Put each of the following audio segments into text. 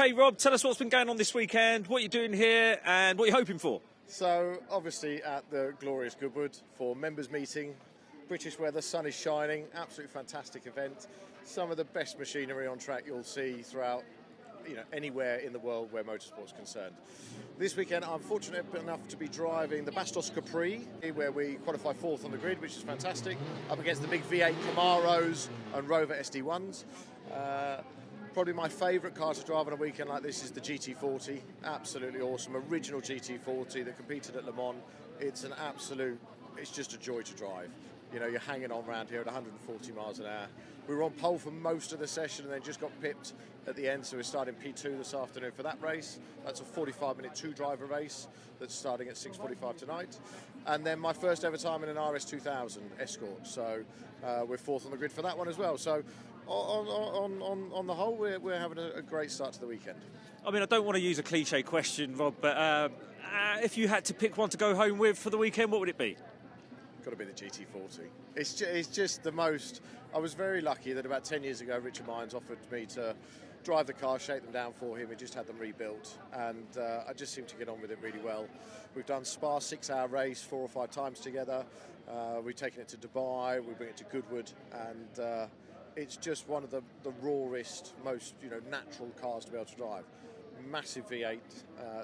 Okay, Rob, tell us what's been going on this weekend, what you're doing here, and what you're hoping for. So, obviously at the glorious Goodwood for members meeting, British weather, sun is shining, absolutely fantastic event. Some of the best machinery on track you'll see throughout, anywhere in the world where motorsport's concerned. This weekend, I'm fortunate enough to be driving the Bastos Capri, where we qualify fourth on the grid, which is fantastic, up against the big V8 Camaros and Rover SD1s. Probably my favourite car to drive on a weekend like this is the GT40. Absolutely awesome, original GT40 that competed at Le Mans. It's just a joy to drive. You're hanging on around here at 140 miles an hour. We were on pole for most of the session and then just got pipped at the end, so we're starting P2 this afternoon for that race. That's a 45-minute two-driver race that's starting at 6:45 tonight. And then my first ever time in an RS2000 Escort, so we're fourth on the grid for that one as well. So on the whole, we're having a great start to the weekend. I mean, I don't want to use a cliche question, Rob, but if you had to pick one to go home with for the weekend, what would it be? Got to be the GT40. It's just the most. I was very lucky that about 10 years ago, Richard Mines offered me to drive the car, shake them down for him. He just had them rebuilt, and I just seem to get on with it really well. We've done Spa 6-hour race 4 or 5 times together. We've taken it to Dubai. We bring it to Goodwood, and it's just one of the rawest, most natural cars to be able to drive. Massive V8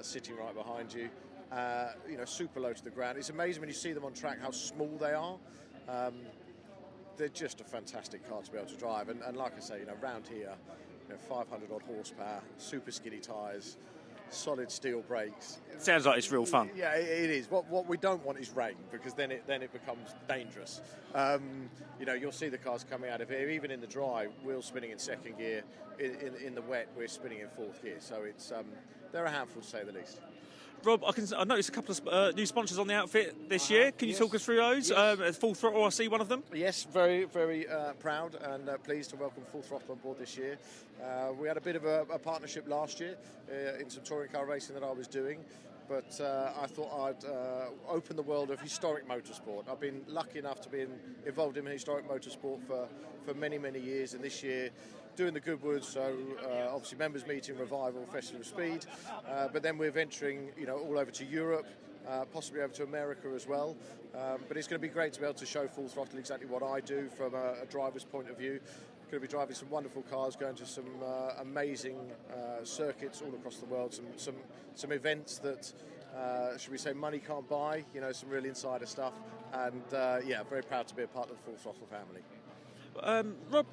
sitting right behind you. Super low to the ground. It's amazing when you see them on track how small they are. They're just a fantastic car to be able to drive. And like I say, around here, 500 odd horsepower, super skinny tyres, solid steel brakes. Sounds like it's real fun. Yeah, it is. What we don't want is rain, because then it becomes dangerous. You'll see the cars coming out of here, even in the dry, wheels spinning in second gear. In the wet, we're spinning in fourth gear. So it's they're a handful to say the least. Rob, I noticed a couple of new sponsors on the outfit this year. Can you talk us through those? Yes. Full Throttle, I see one of them. Yes, very, very proud and pleased to welcome Full Throttle on board this year. We had a bit of a partnership last year in some touring car racing that I was doing, but I thought I'd open the world of historic motorsport. I've been lucky enough to be involved in historic motorsport for many, many years, and this year doing the Goodwood, so obviously members meeting, revival, festival of speed, but then we're venturing all over to Europe, possibly over to America as well. But it's going to be great to be able to show Full Throttle exactly what I do from a driver's point of view. Going to be driving some wonderful cars, going to some amazing circuits all across the world, some events that should we say money can't buy, some real insider stuff, and very proud to be a part of the Full Throttle family. Rob,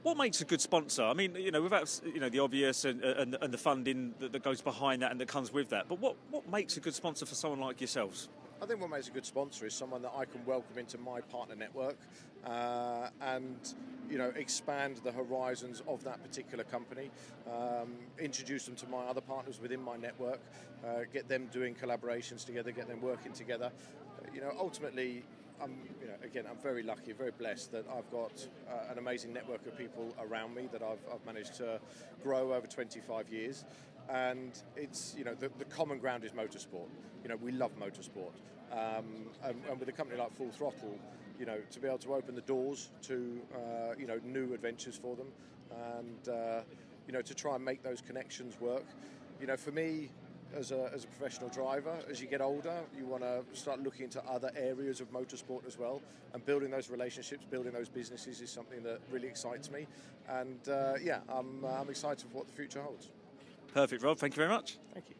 what makes a good sponsor? I mean, without the obvious and the funding that goes behind that and that comes with that, but what makes a good sponsor for someone like yourselves? I think what makes a good sponsor is someone that I can welcome into my partner network and expand the horizons of that particular company, introduce them to my other partners within my network, get them doing collaborations together, get them working together. Ultimately, I'm very lucky, very blessed that I've got an amazing network of people around me that I've managed to grow over 25 years. And it's, the common ground is motorsport. We love motorsport. And with a company like Full Throttle, to be able to open the doors to, new adventures for them and, to try and make those connections work. For me, as a professional driver, as you get older, you want to start looking into other areas of motorsport as well, and building those relationships, building those businesses is something that really excites me. And I'm excited for what the future holds. Perfect, Rob. Thank you very much. Thank you.